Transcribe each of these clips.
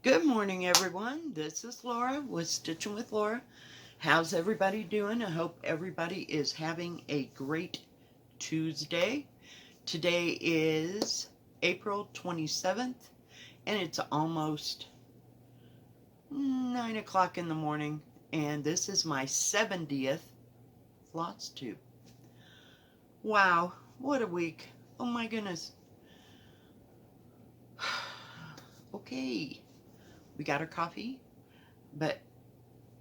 Good morning, everyone. This is Laura with Stitchin with Laura. How's everybody doing? I hope everybody is having a great Tuesday. Today is April 27th, and it's almost 9 o'clock in the morning, and this is my 70th Floss tube. Wow, what a week. Oh my goodness. Okay, we got our coffee, but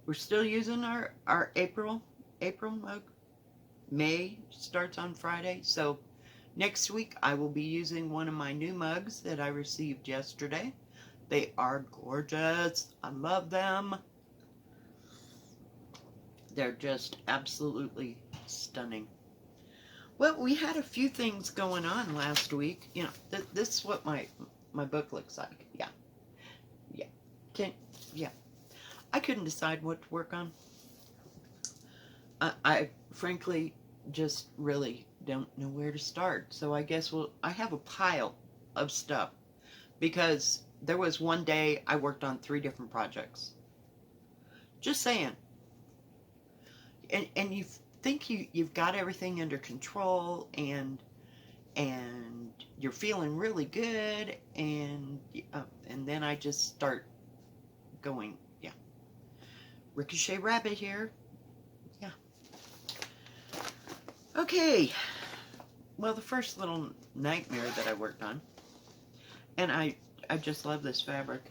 we're still using our April mug. May starts on Friday, so next week I will be using one of my new mugs that I received yesterday. They are gorgeous. I love them. They're just absolutely stunning. Well, we had a few things going on last week. This is what my book looks like. Yeah. Can yeah. I couldn't decide what to work on. I frankly just really don't know where to start. So I guess I have a pile of stuff because there was one day I worked on 3 different projects. Just saying. And you think you've got everything under control and you're feeling really good and then I just start going, yeah. Ricochet Rabbit here. Yeah. Okay. Well, the first little nightmare that I worked on, and I just love this fabric.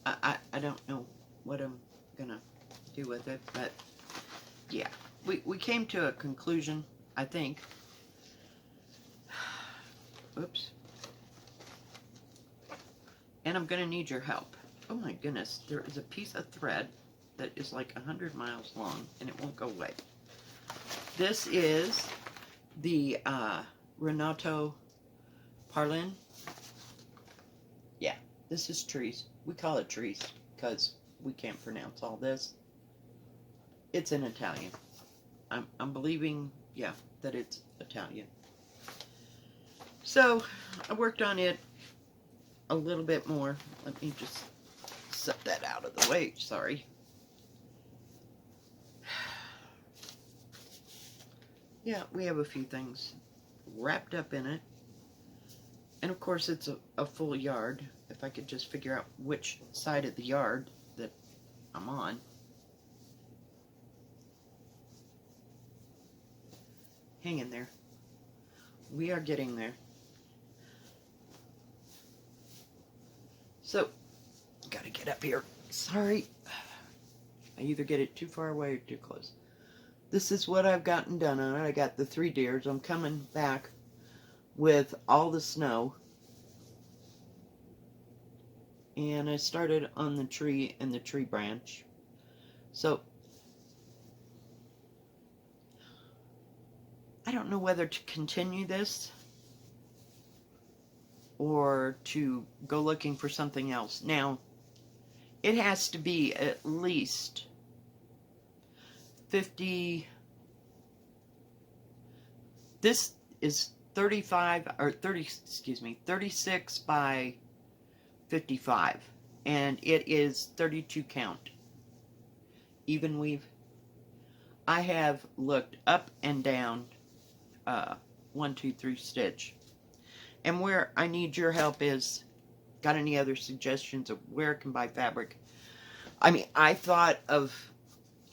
I don't know what I'm gonna do with it, but yeah, we came to a conclusion, I think. Oops. And I'm gonna need your help. Oh my goodness, there is a piece of thread that is like 100 miles long, and it won't go away. This is the Renato Parlin. Yeah, this is trees. We call it trees because we can't pronounce all this. It's in Italian. I'm believing, yeah, that it's Italian. So I worked on it a little bit more. Let me just set that out of the way. Sorry. Yeah, we have a few things wrapped up in it. And of course it's a full yard. If I could just figure out which side of the yard that I'm on. Hang in there. We are getting there. So, gotta get up here. Sorry. I either get it too far away or too close. This is what I've gotten done on it. I got the 3 deers. I'm coming back with all the snow. And I started on the tree and the tree branch. So, I don't know whether to continue this or to go looking for something else. Now, it has to be at least 50. This is 35 or 30, excuse me, 36 by 55, and it is 32 count. Even weave. I have looked up and down 1, 2, 3 stitch. And where I need your help is, got any other suggestions of where I can buy fabric? I mean, I thought of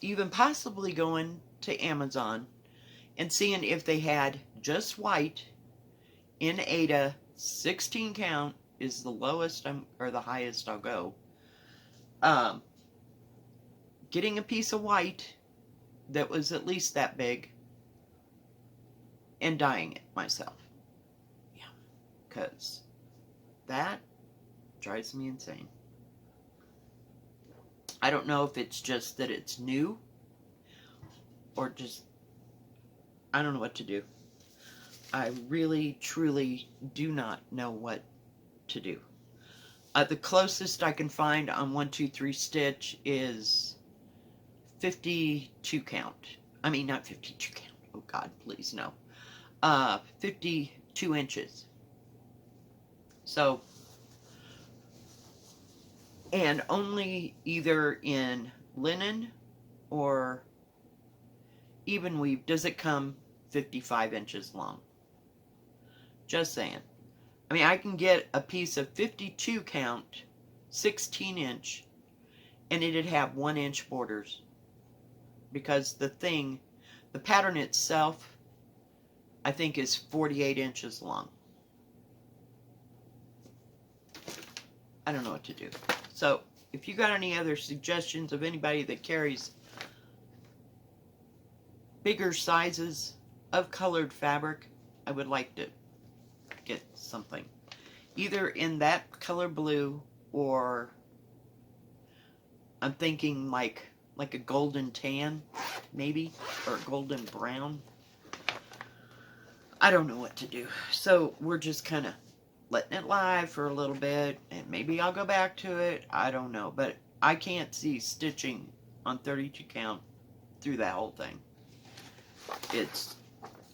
even possibly going to Amazon and seeing if they had just white in Ada. 16 count is the lowest or the highest I'll go. Getting a piece of white that was at least that big and dyeing it myself. Yeah, because that drives me insane. I don't know if it's just that it's new or just, I don't know what to do. I really, truly do not know what to do. The closest I can find on 1, 2, 3 stitch is 52 count. I mean, not 52 count. Oh God, please no. 52 inches. So And only either in linen or even weave does it come 55 inches long. Just saying. I mean, I can get a piece of 52 count, 16 inch, and it'd have 1 inch borders. Because the pattern itself, I think is 48 inches long. I don't know what to do. So, if you got any other suggestions of anybody that carries bigger sizes of colored fabric, I would like to get something. Either in that color blue, or I'm thinking like a golden tan, maybe, or golden brown. I don't know what to do. So we're just kind of letting it lie for a little bit, and maybe I'll go back to it. I don't know, but I can't see stitching on 32 count through that whole thing. It's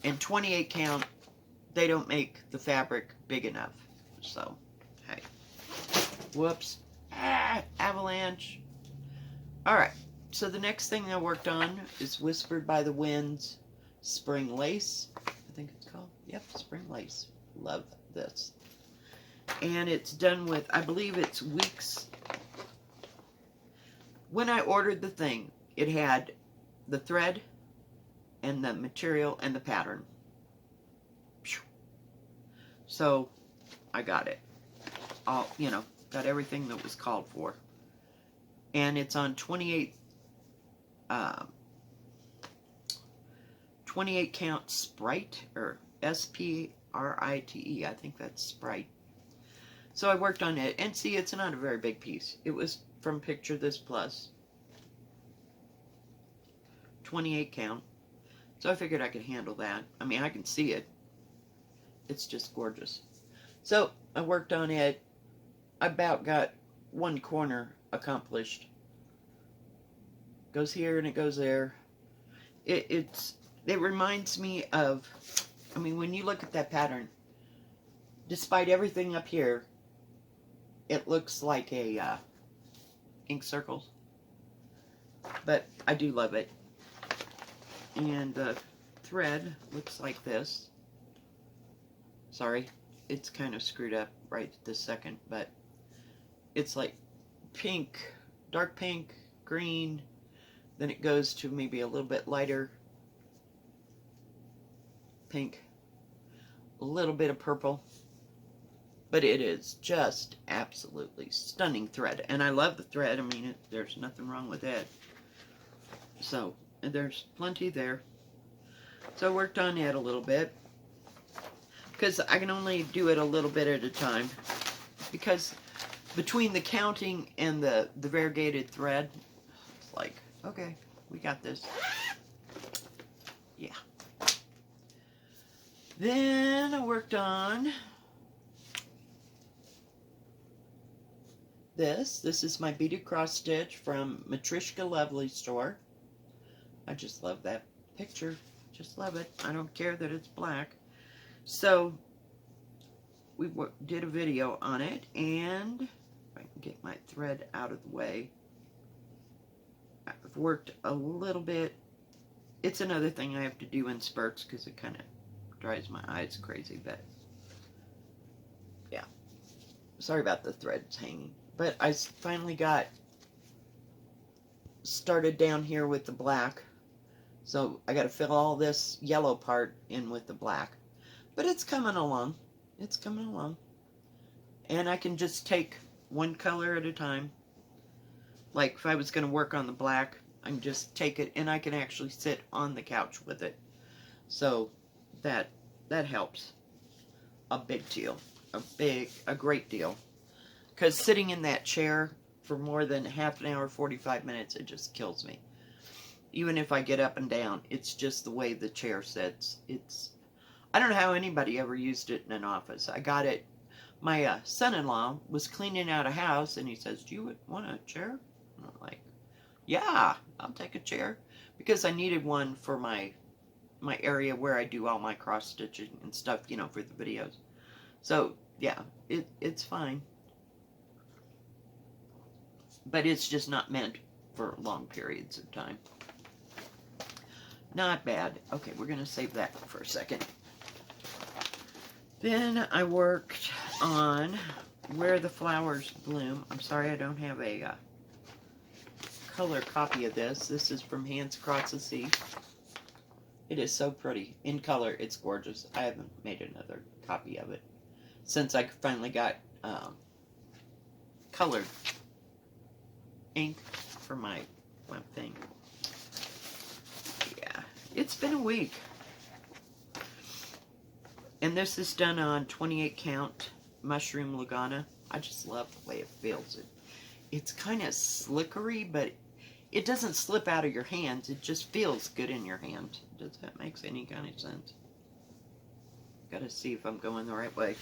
in 28 count, they don't make the fabric big enough. So, hey. Whoops. Avalanche. Alright, so the next thing I worked on is Whispered by the Wind's Spring Lace. I think it's called. Yep, Spring Lace. Love this. And it's done with, I believe it's weeks. When I ordered the thing, it had the thread and the material and the pattern. So I got it. All, got everything that was called for. And it's on 28 count Sprite, or Sprite. I think that's Sprite. So I worked on it, and see, it's not a very big piece. It was from Picture This Plus. 28 count. So I figured I could handle that. I mean, I can see it. It's just gorgeous. So I worked on it. I about got one corner accomplished. Goes here and it goes there. It reminds me of, I mean, when you look at that pattern, despite everything up here, it looks like a ink circles. But I do love it. And the thread looks like this. Sorry, it's kind of screwed up right this second, but it's like pink, dark pink, green, then it goes to maybe a little bit lighter pink, a little bit of purple, but it is just absolutely stunning thread, and I love the thread. I mean, there's nothing wrong with it. So, and there's plenty there. So I worked on it a little bit, because I can only do it a little bit at a time, because between the counting and the variegated thread, it's like, okay, we got this. Yeah. Then I worked on this. This is my beaded cross stitch from Matrishka Lovely store. I just love that picture. Just love it. I don't care that it's black. So we did a video on it, and if I can get my thread out of the way, I've worked a little bit. It's another thing I have to do in spurts because it kind of drives my eyes crazy, but yeah. Sorry about the threads hanging. But I finally got started down here with the black. So I got to fill all this yellow part in with the black. But it's coming along. It's coming along. And I can just take one color at a time. Like if I was going to work on the black, I can just take it and I can actually sit on the couch with it. So that helps a big deal. A great deal. Because sitting in that chair for more than half an hour, 45 minutes, it just kills me. Even if I get up and down, it's just the way the chair sits. I don't know how anybody ever used it in an office. I got it. My son-in-law was cleaning out a house, and he says, "Do you want a chair?" And I'm like, "Yeah, I'll take a chair," because I needed one for my area where I do all my cross stitching and stuff, for the videos. So yeah, it's fine. but it's just not meant for long periods of time. Not bad. Okay, we're going to save that for a second. Then I worked on Where the Flowers Bloom. I'm sorry I don't have a color copy of this. This is from Hands Across the Sea. It is so pretty. In color, it's gorgeous. I haven't made another copy of it since I finally got colored ink for my thing. Yeah, it's been a week. And this is done on 28 count mushroom Lagana. I just love the way it feels. It's kind of slickery, but it doesn't slip out of your hands. It just feels good in your hand. Does that make any kind of sense? Gotta see if I'm going the right way.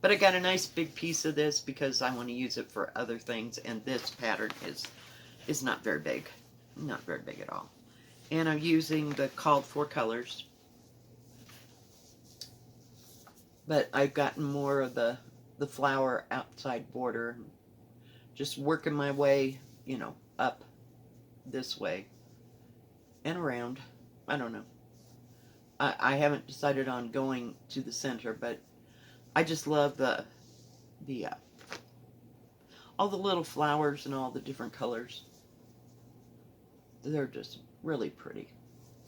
But I got a nice big piece of this because I want to use it for other things, and this pattern is not very big. Not very big at all. And I'm using the called for colors. But I've gotten more of the flower outside border. Just working my way, you know, up this way and around. I don't know. I haven't decided on going to the center, but I just love the all the little flowers and all the different colors. They're just really pretty.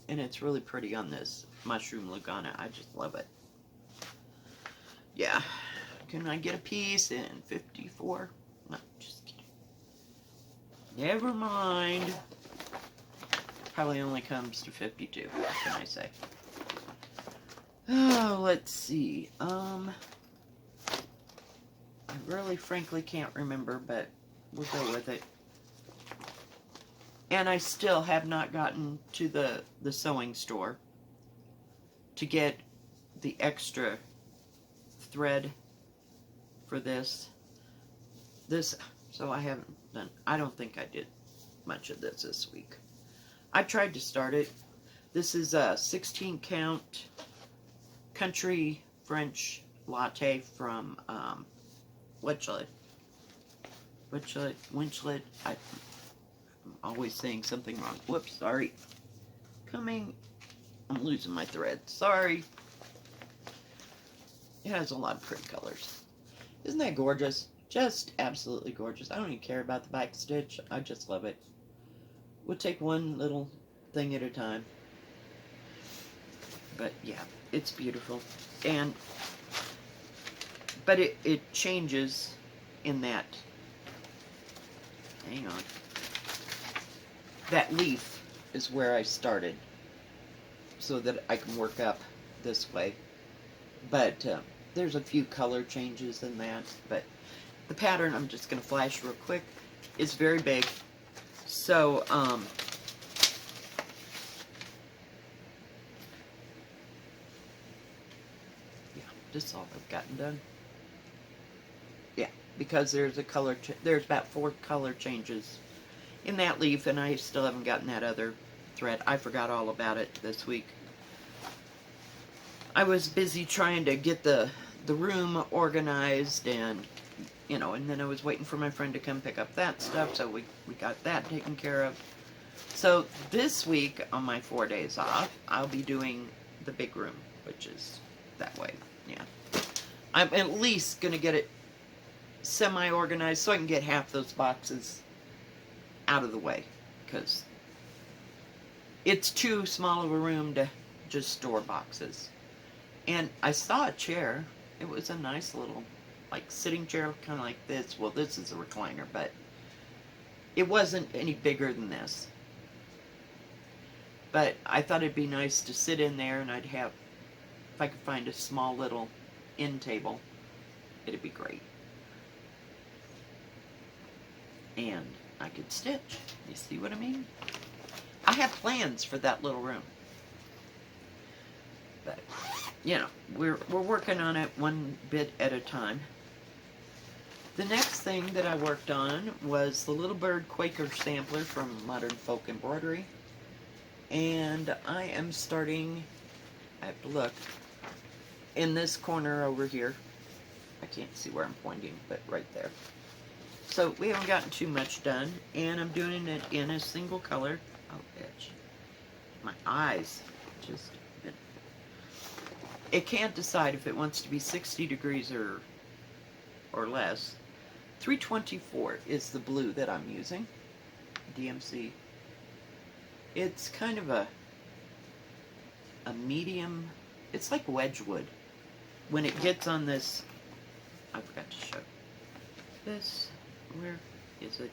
And it's really pretty on this mushroom Lagana. I just love it. Yeah. Can I get a piece in 54? No, just kidding. Never mind. Probably only comes to 52. What can I say? Oh, let's see. I really frankly can't remember, but we'll go with it. And I still have not gotten to the sewing store to get the extra thread for this. So I haven't done, I don't think I did much of this week. I tried to start it. This is a 16 count country French latte from Winchlet. I'm always saying something wrong. Whoops, sorry. I'm losing my thread. Sorry. It has a lot of pretty colors. Isn't that gorgeous? Just absolutely gorgeous. I don't even care about the back stitch. I just love it. We'll take one little thing at a time. But yeah, it's beautiful. But it changes in that, hang on, that leaf is where I started so that I can work up this way. But there's a few color changes in that. But the pattern, I'm just going to flash real quick, is very big. So, yeah, this is all I've gotten done. Yeah, because there's there's about 4 color changes in that leaf, and I still haven't gotten that other thread. I forgot all about it this week. I was busy trying to get the room organized, and you know, and then I was waiting for my friend to come pick up that stuff, so we got that taken care of. So this week, on my 4 days off, I'll be doing the big room, which is that way. Yeah, I'm at least gonna get it semi-organized so I can get half those boxes out of the way, because it's too small of a room to just store boxes. And I saw a chair. It was a nice little, like, sitting chair, kind of like this. Well, this is a recliner, but it wasn't any bigger than this. But I thought it'd be nice to sit in there, and I'd have, if I could find a small little end table, it'd be great. And I could stitch. You see what I mean? I have plans for that little room. But, you know, we're working on it one bit at a time. The next thing that I worked on was the Little Bird Quaker sampler from Modern Folk Embroidery. And I am starting, I have to look, in this corner over here. I can't see where I'm pointing, but right there. So we haven't gotten too much done, and I'm doing it in a single color. Oh, bitch. My eyes just... It can't decide if it wants to be 60 degrees or less. 324 is the blue that I'm using. DMC. It's kind of a medium... It's like Wedgwood. When it gets on this... I forgot to show this. Where is it?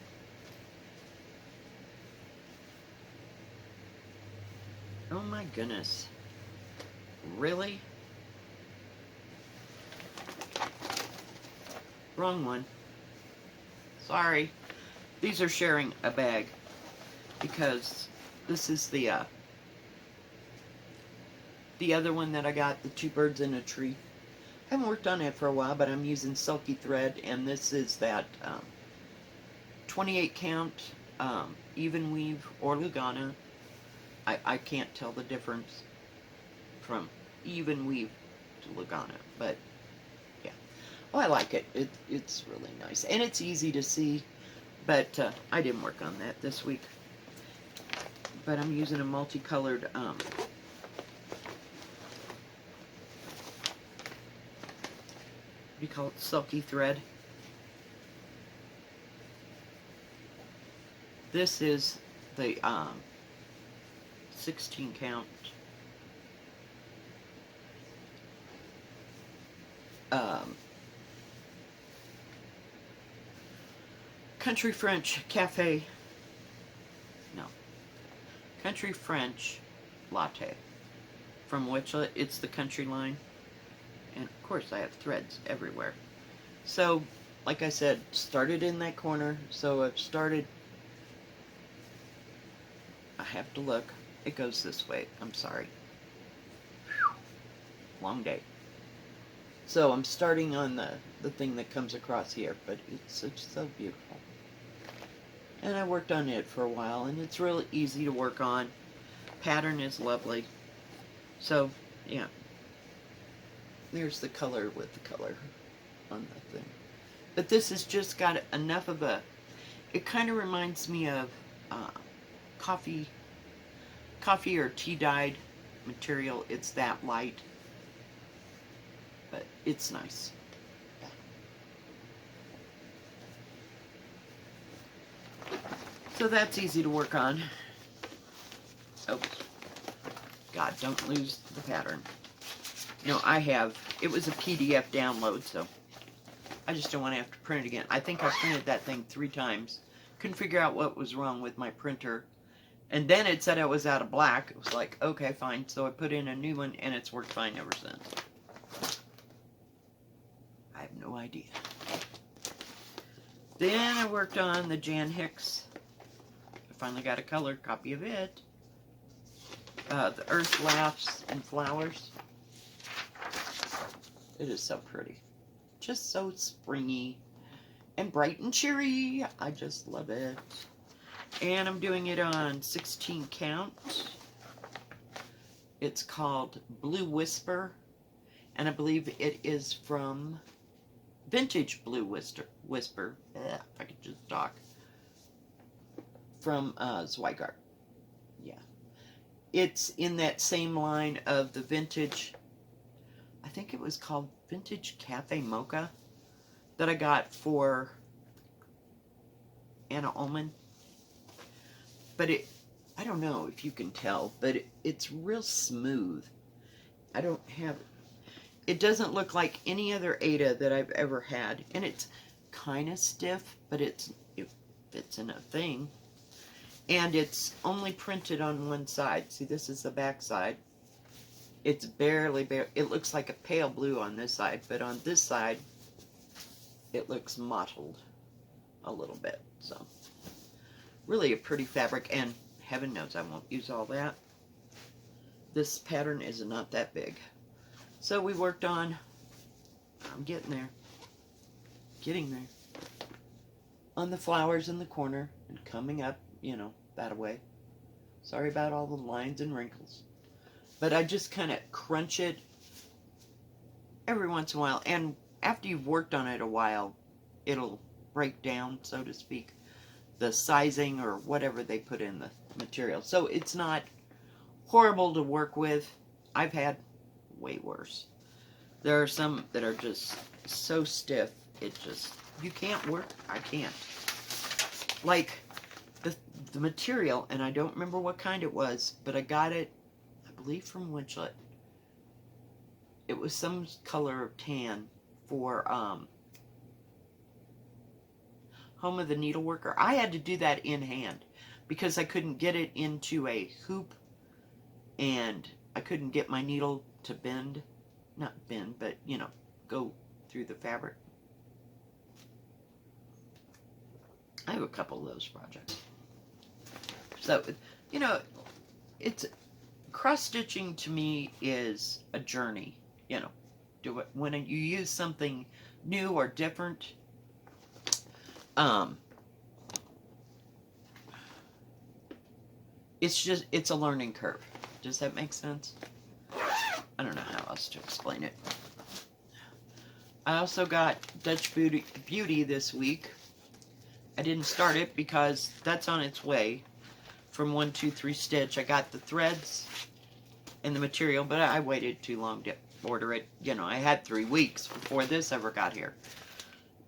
Oh my goodness. Really? Wrong one. Sorry. These are sharing a bag because this is the other one that I got, the two birds in a tree. I haven't worked on it for a while, but I'm using silky thread, and this is that 28 count even weave or Lugana. I can't tell the difference from even weave to Lugana, but yeah. Oh, I like it. It's really nice, and it's easy to see, but I didn't work on that this week. But I'm using a multicolored we call it silky thread. This is the 16 count Country French Cafe, no, Country French Latte from Witchlet. It's the country line. And of course I have threads everywhere. So, like I said, started in that corner. So I've started, I have to look. It goes this way. I'm sorry. Whew. Long day. So I'm starting on the thing that comes across here, but it's so beautiful. And I worked on it for a while, and it's really easy to work on. Pattern is lovely. So, yeah. There's the color with the color on the thing. But this has just got enough of a... It kind of reminds me of coffee or tea-dyed material. It's that light. But it's nice. Yeah. So that's easy to work on. Oh, God, don't lose the pattern. No, it was a PDF download, so I just don't want to have to print it again. I think I printed that thing 3 times. Couldn't figure out what was wrong with my printer. And then it said I was out of black. It was like, okay, fine. So I put in a new one, and it's worked fine ever since. I have no idea. Then I worked on the Jan Hicks. I finally got a color copy of it. The Earth Laughs and Flowers. It is so pretty. Just so springy and bright and cheery. I just love it. And I'm doing it on 16 count. It's called Blue Whisper. And I believe it is from Vintage Blue Whisper. If I could just talk. From Zweigart. Yeah. It's in that same line of the vintage... I think it was called Vintage Cafe Mocha that I got for Anna Ullman. But I don't know if you can tell, but it's real smooth. I don't have, it doesn't look like any other Ada that I've ever had. And it's kind of stiff, but it fits in a thing. And it's only printed on one side. See, this is the back side. It's barely, it looks like a pale blue on this side, but on this side, it looks mottled a little bit. So, really a pretty fabric, and heaven knows I won't use all that. This pattern is not that big. So we worked on, I'm getting there, on the flowers in the corner, and coming up, you know, that way. Sorry about all the lines and wrinkles. But I just kind of crunch it every once in a while. And after you've worked on it a while, it'll break down, so to speak, the sizing or whatever they put in the material. So it's not horrible to work with. I've had way worse. There are some that are just so stiff, it just, you can't work. I can't. Like the material, and I don't remember what kind it was, but I got it, I believe, from Winchlet. It was some color of tan for Home of the Needleworker. I had to do that in hand because I couldn't get it into a hoop, and I couldn't get my needle to bend. Not bend, but, you know, go through the fabric. I have a couple of those projects. So, you know, it's cross-stitching to me is a journey, you know. Do it when you use something new or different. It's a learning curve. Does that make sense? I don't know how else to explain it. I also got Dutch Beauty this week. I didn't start it because that's on its way from 123 Stitch. I got the threads and the material, but I waited too long to order it. You know, I had 3 weeks before this ever got here.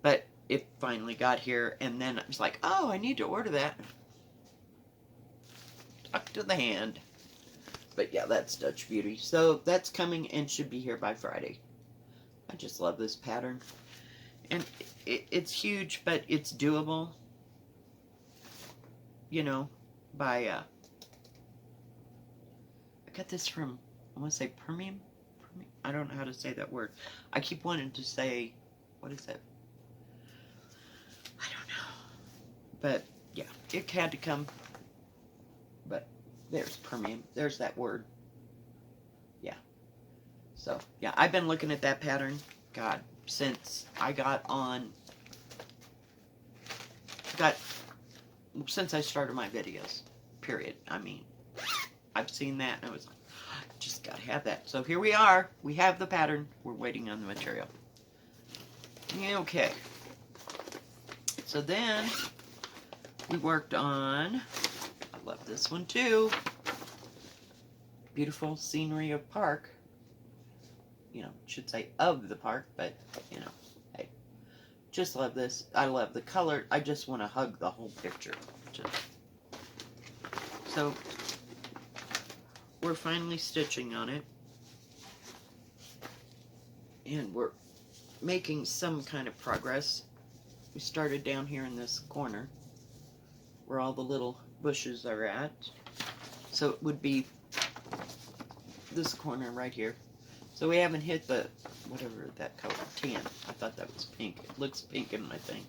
But it finally got here, and then I was like, oh, I need to order that. Tuck to the hand. But yeah, that's Dutch Beauty. So that's coming and should be here by Friday. I just love this pattern. And it's huge, but it's doable. You know, by, I got this from, I want to say Permium? I don't know how to say that word. I keep wanting to say, what is it? I don't know. But, yeah, it had to come. But there's Permium. There's that word. Yeah. So, yeah, I've been looking at that pattern, God, since I got on, since I started my videos, period. I mean, I've seen that, and I was like, just gotta have that. So here we are. We have the pattern. We're waiting on the material. Okay. So then, we worked on, I love this one too, beautiful scenery of park. You know, should say of the park, but, you know, hey, just love this. I love the color. I just want to hug the whole picture. So, we're finally stitching on it. And we're making some kind of progress. We started down here in this corner, where all the little bushes are at. So it would be this corner right here. So we haven't hit the, whatever that color, tan. I thought that was pink. It looks pink in my thing.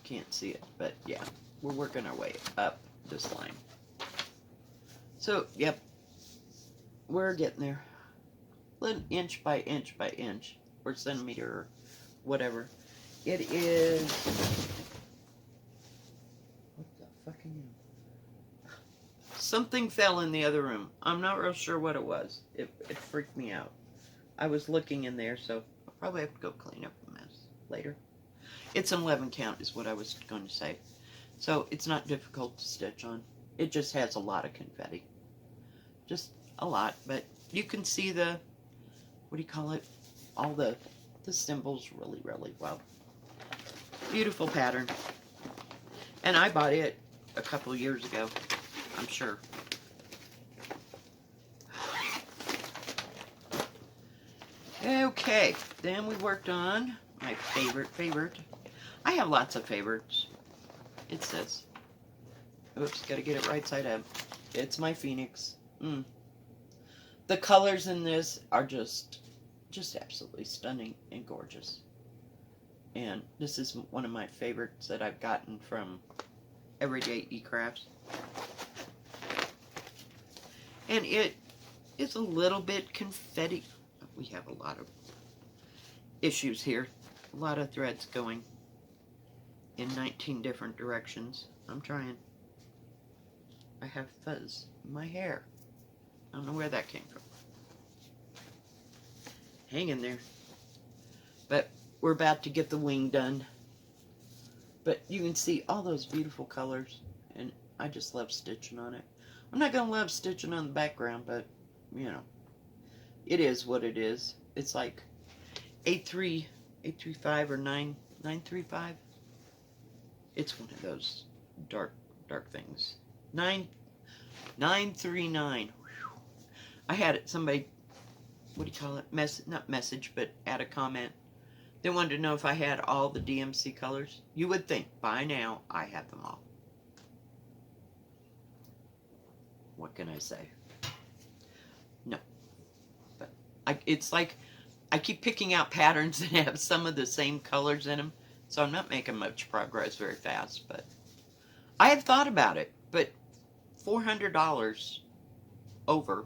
Can't see it, but yeah. We're working our way up this line. So, yep. We're getting there. Inch by inch by inch. Or centimeter, or whatever. It is... What the fucking... Something fell in the other room. I'm not real sure what it was. It freaked me out. I was looking in there, so I'll probably have to go clean up the mess later. It's an 11 count is what I was going to say. So it's not difficult to stitch on. It just has a lot of confetti. Just a lot, but you can see the, what do you call it? All the symbols really, really well. Beautiful pattern. And I bought it a couple years ago, I'm sure. Okay, then we worked on my favorite. I have lots of favorites. It says, oops, gotta get it right side up. It's my Phoenix. The colors in this are just absolutely stunning and gorgeous. And this is one of my favorites that I've gotten from Everyday eCrafts. And it is a little bit confetti. We have a lot of issues here. A lot of threads going in 19 different directions. I'm trying. I have fuzz in my hair. I don't know where that came from. Hang in there. But we're about to get the wing done. But you can see all those beautiful colors, and I just love stitching on it. I'm not going to love stitching on the background, but, you know, it is what it is. It's like 835 or 935. It's one of those dark things. 939. I had it, somebody, what do you call it? Not message, but add a comment. They wanted to know if I had all the DMC colors. You would think by now I have them all. What can I say? No. But it's like I keep picking out patterns that have some of the same colors in them. So I'm not making much progress very fast. But I have thought about it. But $400 over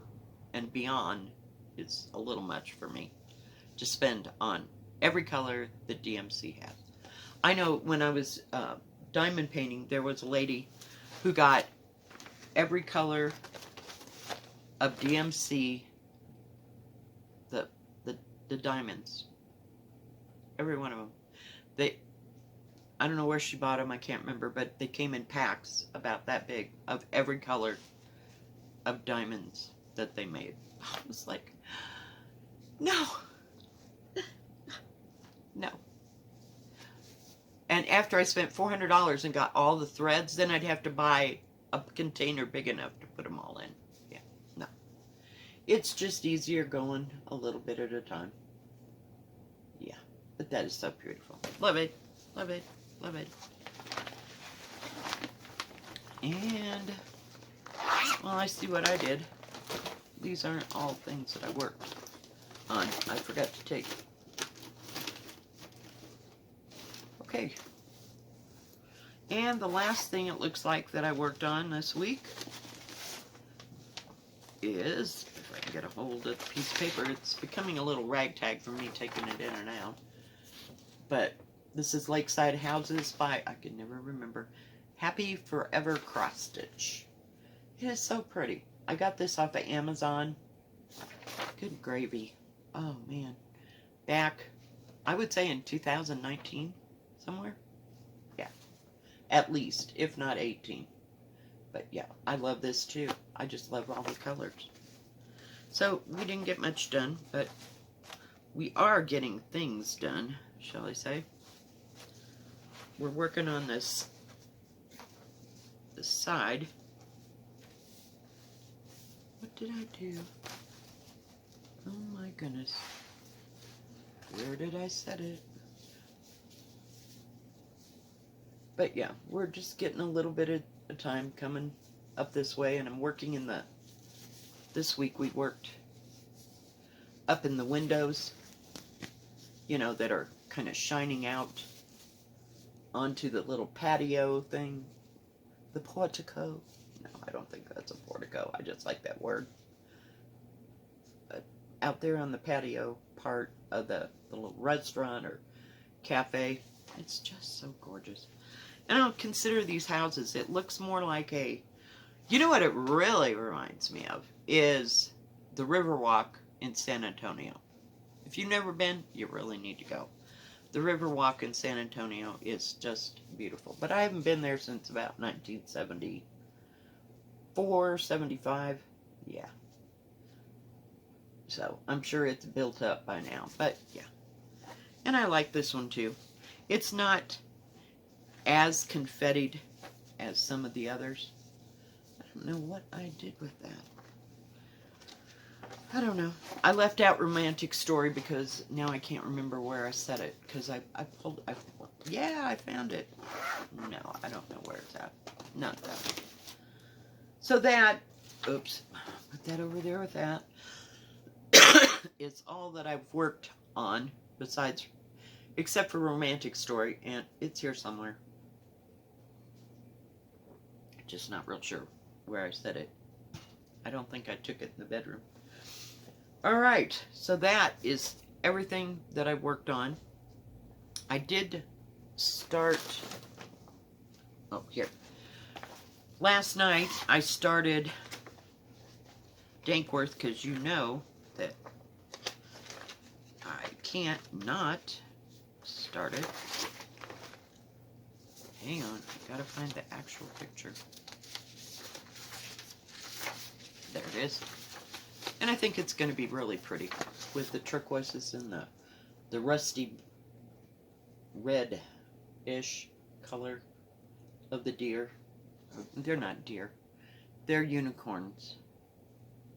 and beyond is a little much for me to spend on every color that DMC has. I know when I was diamond painting, there was a lady who got every color of DMC, the diamonds, every one of them. I don't know where she bought them, I can't remember, but they came in packs about that big of every color of diamonds that they made. I was like, no. No. And after I spent $400 and got all the threads, then I'd have to buy a container big enough to put them all in. Yeah, no. It's just easier going a little bit at a time. Yeah, but that is so beautiful. Love it, love it, love it. And, well, I see what I did. These aren't all things that I worked on. I forgot to take. Okay. And the last thing it looks like that I worked on this week is, if I can get a hold of the piece of paper, it's becoming a little ragtag for me taking it in and out. But this is Lakeside Houses by, I can never remember, Happy Forever Cross Stitch. It is so pretty. I got this off of Amazon. Good gravy. Oh man. Back, I would say in 2019, somewhere. Yeah. At least, if not 18. But yeah, I love this too. I just love all the colors. So, we didn't get much done, but we are getting things done, shall I say. We're working on this side. What did I do? Oh my goodness. Where did I set it? But yeah, we're just getting a little bit at a time coming up this way, and I'm working in this week we worked up in the windows, you know, that are kind of shining out onto the little patio thing. The portico. No, I don't think that's a portico. I just like that word. But out there on the patio part of the little restaurant or cafe, it's just so gorgeous. And I don't consider these houses, it looks more like a, you know what it really reminds me of is the Riverwalk in San Antonio. If you've never been, you really need to go. The Riverwalk in San Antonio is just beautiful. But I haven't been there since about 1974, 75. Yeah. So, I'm sure it's built up by now. But, yeah. And I like this one, too. It's not as confettied as some of the others. I don't know what I did with that. I don't know. I left out Romantic Story because now I can't remember where I set it. Because yeah, I found it. No, I don't know where it's at. Not that one. So that, oops, put that over there with that. It's all that I've worked on besides, except for Romantic Story. And it's here somewhere. Just not real sure where I set it. I don't think I took it in the bedroom. Alright, so that is everything that I worked on. I did start, oh here, last night I started Dankworth because you know that I can't not start it. Hang on, I gotta find the actual picture. There it is. And I think it's going to be really pretty with the turquoises and the rusty red-ish color of the deer. They're not deer. They're unicorns.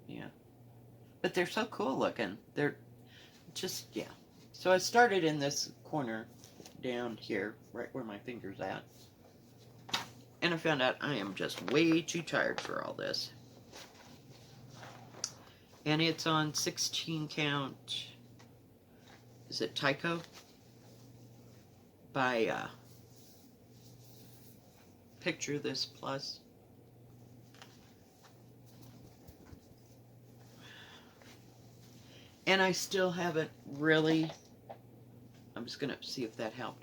Yeah. But they're so cool looking. They're just, yeah. So I started in this corner down here, right where my finger's at. And I found out I am just way too tired for all this. And it's on 16 count, is it Tyco? By Picture This Plus. And I still haven't really, I'm just going to see if that helped.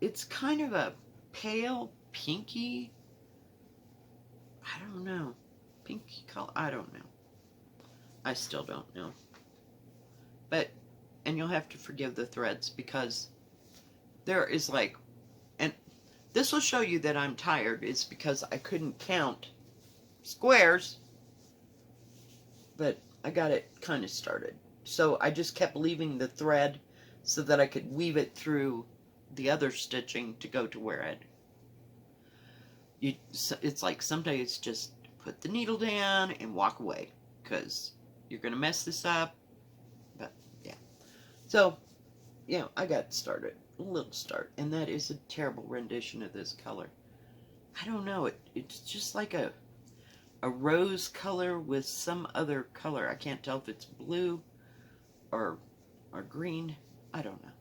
It's kind of a pale pinky, I don't know, pinky color, I don't know. I still don't know. But, and you'll have to forgive the threads because there is like, and this will show you that I'm tired, is because I couldn't count squares, but I got it kind of started. So I just kept leaving the thread so that I could weave it through the other stitching to go to where it's like some days just put the needle down and walk away because you're going to mess this up. But yeah. So, yeah, I got started. A little start. And that is a terrible rendition of this color. I don't know. It's just like a rose color with some other color. I can't tell if it's blue or green. I don't know.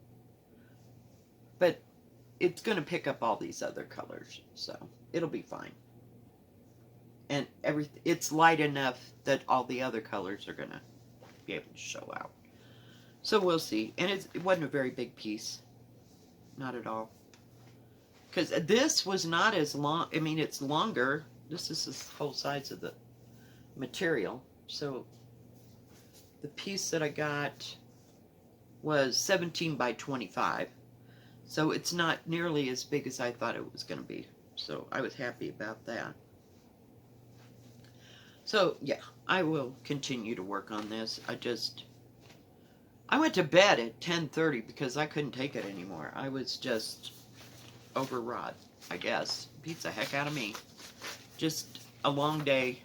But it's going to pick up all these other colors. So it'll be fine. And it's light enough that all the other colors are going to be able to show out. So we'll see. And it wasn't a very big piece. Not at all. Because this was not as long. I mean, it's longer. This is the whole size of the material. So the piece that I got was 17 by 25. So it's not nearly as big as I thought it was going to be. So I was happy about that. So yeah, I will continue to work on this. I went to bed at 10:30 because I couldn't take it anymore. I was just overwrought, I guess. Beats the heck out of me. Just a long day.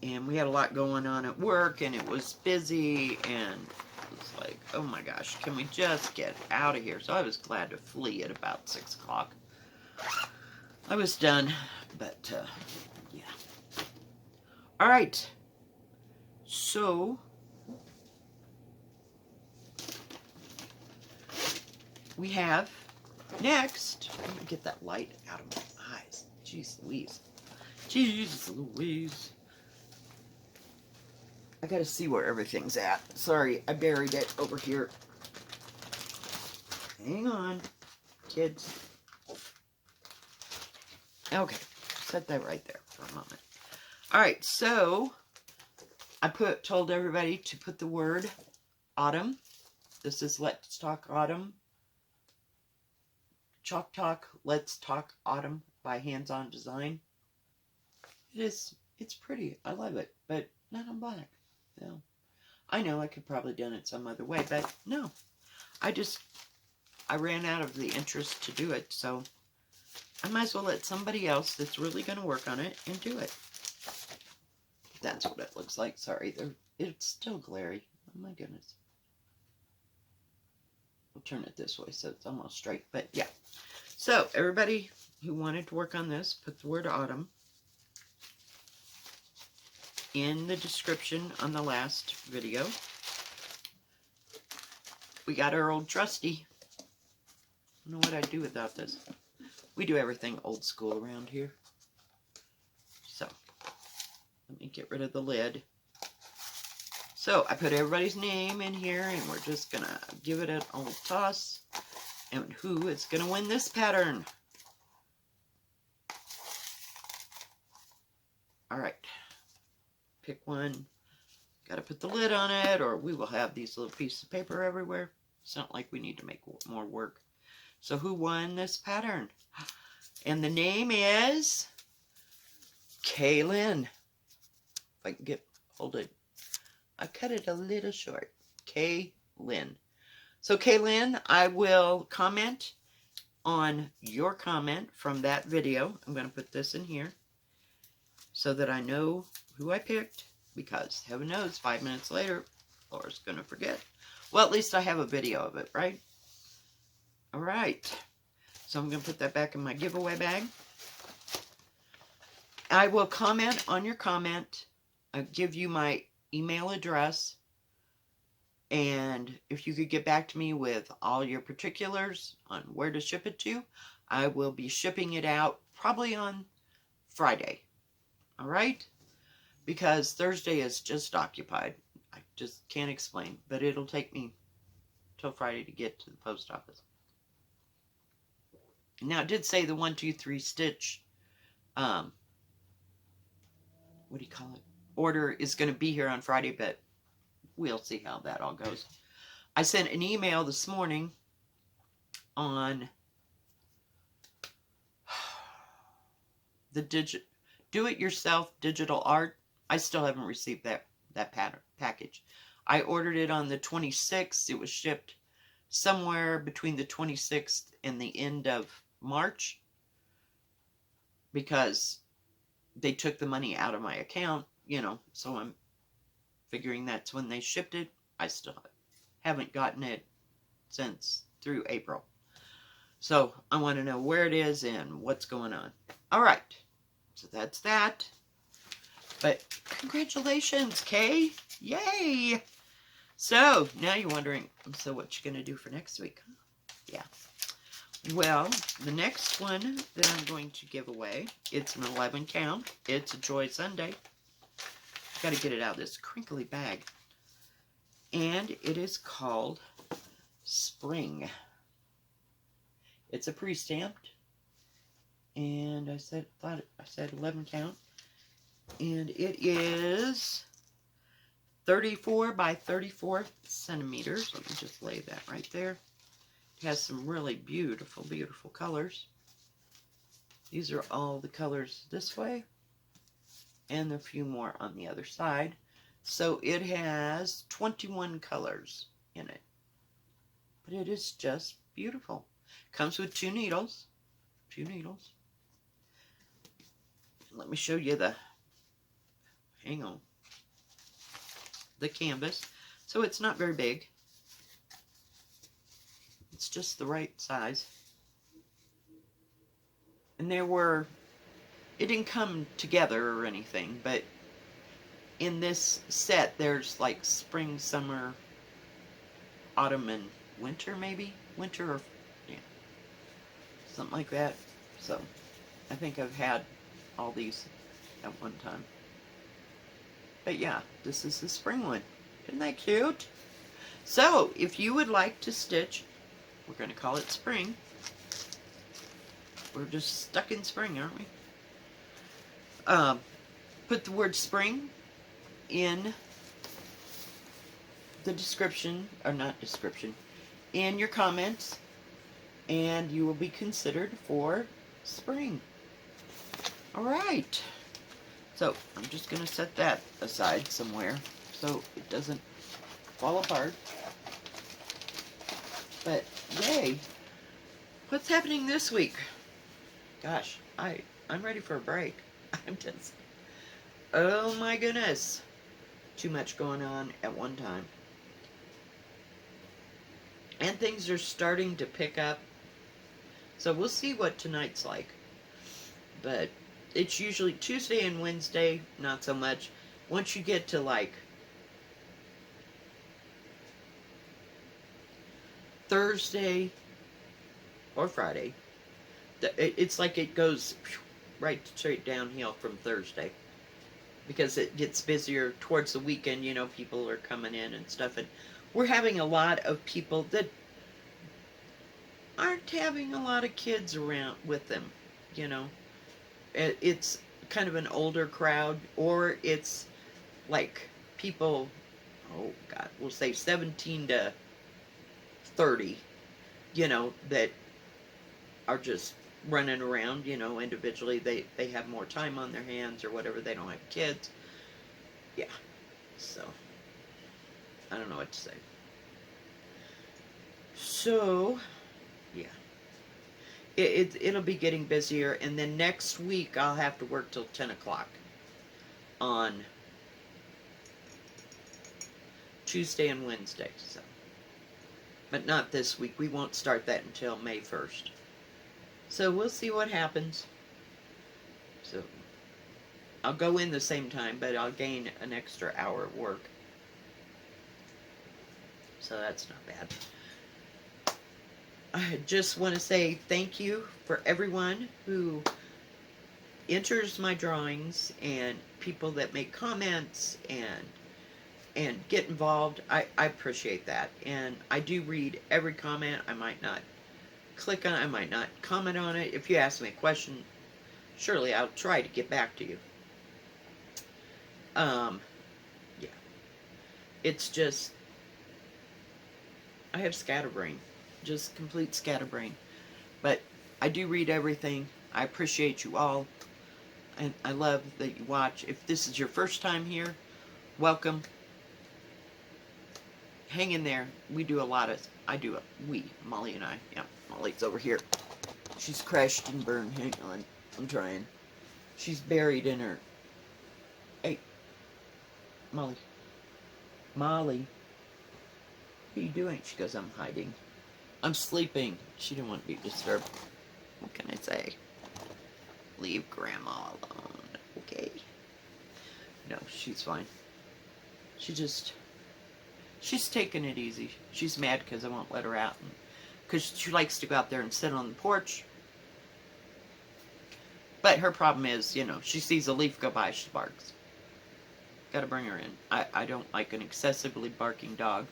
And we had a lot going on at work, and it was busy, and it's like, oh my gosh, can we just get out of here? So I was glad to flee at about 6 o'clock. I was done, but yeah. All right. So we have next. Let me get that light out of my eyes. Jeez Louise. Jeez Louise. I gotta see where everything's at. Sorry, I buried it over here. Hang on, kids. Okay, set that right there for a moment. All right, so I told everybody to put the word autumn. This is Let's Talk Autumn. Chalk Talk, Let's Talk Autumn by Hands On Design. It's pretty. I love it, but not on black. No. I know I could probably done it some other way, but no. I ran out of the interest to do it, so I might as well let somebody else that's really going to work on it and do it. That's what it looks like. Sorry, it's still glary. Oh my goodness. We'll turn it this way so it's almost straight, but yeah. So, everybody who wanted to work on this, put the word autumn in the description on the last video. We got our old trusty. I don't know what I'd do without this. We do everything old school around here. So, let me get rid of the lid. So, I put everybody's name in here, and we're just going to give it an old toss. And who is going to win this pattern? Alright. Pick one. Got to put the lid on it, or we will have these little pieces of paper everywhere. It's not like we need to make more work. So who won this pattern? And the name is Kaylin. If I can hold it. I cut it a little short. Kaylin. So Kaylin, I will comment on your comment from that video. I'm going to put this in here so that I know who I picked, because heaven knows 5 minutes later, Laura's going to forget. Well, at least I have a video of it, right? All right. So I'm going to put that back in my giveaway bag. I will comment on your comment. I'll give you my email address. And if you could get back to me with all your particulars on where to ship it to, I will be shipping it out probably on Friday. All right? Because Thursday is just occupied. I just can't explain. But it'll take me till Friday to get to the post office. Now, it did say the 1, 2, 3 stitch, what do you call it? Order is going to be here on Friday, but we'll see how that all goes. I sent an email this morning on the do-it-yourself digital art. I still haven't received that package. I ordered it on the 26th. It was shipped somewhere between the 26th and the end of March, because they took the money out of my account, so I'm figuring that's when they shipped it. I still haven't gotten it since through April. So I want to know where it is and what's going on. All right. So that's that. But congratulations, Kay. Yay. So now you're wondering, so what you going to do for next week? Yeah. Well, the next one that I'm going to give away, it's an 11 count. It's a Joy Sunday. Got to get it out of this crinkly bag. And it is called Spring. It's a pre-stamped. And I said 11 count. And it is 34 by 34 centimeters. Let me just lay that right there. It has some really beautiful, beautiful colors. These are all the colors this way, and a few more on the other side. So it has 21 colors in it. But it is just beautiful. Comes with 2 needles. 2 needles. Let me show you hang on, the canvas. So it's not very big. It's just the right size. And it didn't come together or anything, but in this set there's like spring, summer, autumn, and winter, maybe? Winter, or, yeah, something like that. So I think I've had all these at one time. But yeah, this is the spring one. Isn't that cute? So if you would like to stitch, we're going to call it spring. We're just stuck in spring, aren't we? Put the word spring in the description, or not description, in your comments, and you will be considered for spring. All right. So I'm just going to set that aside somewhere so it doesn't fall apart. But yay. What's happening this week? Gosh, I'm ready for a break. I'm just, oh my goodness. Too much going on at one time. And things are starting to pick up. So we'll see what tonight's like. But it's usually Tuesday and Wednesday, not so much. Once you get to like Thursday or Friday, it's like it goes right straight downhill from Thursday, because it gets busier towards the weekend. People are coming in and stuff, and we're having a lot of people that aren't having a lot of kids around with them. It's kind of an older crowd, or it's like people, oh God, we'll say 17 to 30, that are just running around, you know, individually. They have more time on their hands or whatever. They don't have kids. Yeah. So, I don't know what to say. So, yeah. It'll be getting busier. And then next week, I'll have to work till 10 o'clock on Tuesday and Wednesday. So. But not this week. We won't start that until May 1st. So we'll see what happens. So I'll go in the same time, but I'll gain an extra hour of work. So that's not bad. I just want to say thank you for everyone who enters my drawings and people that make comments and get involved. I appreciate that. And I do read every comment. I might not click on it. I might not comment on it. If you ask me a question, surely I'll try to get back to you. Yeah. It's just, I have scatterbrain. Just complete scatterbrain. But I do read everything. I appreciate you all. And I love that you watch. If this is your first time here, welcome. Hang in there. We do a lot of, Molly and I. Yeah, Molly's over here. She's crashed and burned. Hang on. I'm trying. She's buried in her. Hey. Molly. Molly. What are you doing? She goes, I'm hiding. I'm sleeping. She didn't want to be disturbed. What can I say? Leave Grandma alone. Okay. No, she's fine. She's taking it easy. She's mad because I won't let her out. Because she likes to go out there and sit on the porch. But her problem is, you know, she sees a leaf go by, she barks. Gotta bring her in. I don't like an excessively barking dog.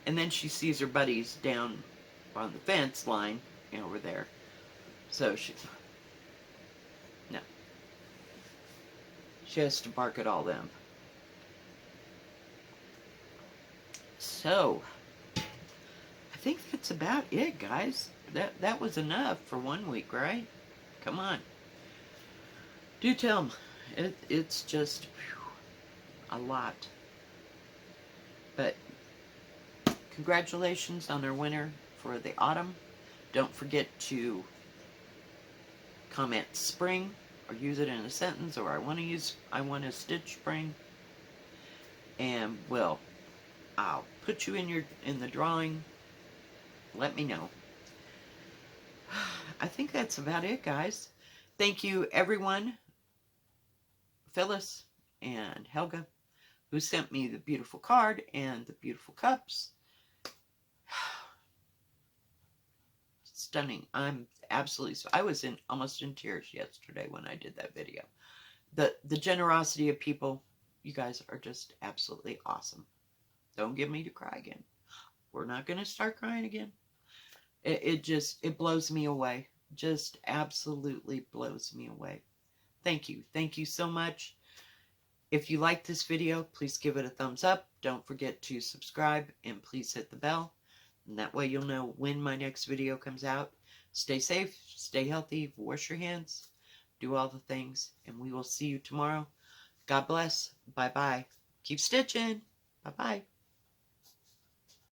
And then she sees her buddies down on the fence line, you know, over there. So no. She has to bark at all them. So, I think that's about it, guys. That was enough for 1 week, right? Come on. Do tell them. It's just a lot. But congratulations on our winner for the autumn. Don't forget to comment spring or use it in a sentence, or I want to stitch spring. And I'll put you in the drawing. Let me know. I think that's about it, guys. Thank you, everyone. Phyllis and Helga, who sent me the beautiful card and the beautiful cups. Stunning. I'm absolutely, I was almost in tears yesterday when I did that video. The generosity of people, you guys are just absolutely awesome. Don't get me to cry again. We're not going to start crying again. It blows me away. Just absolutely blows me away. Thank you. Thank you so much. If you like this video, please give it a thumbs up. Don't forget to subscribe and please hit the bell. And that way you'll know when my next video comes out. Stay safe, stay healthy, wash your hands, do all the things, and we will see you tomorrow. God bless. Bye-bye. Keep stitching. Bye-bye.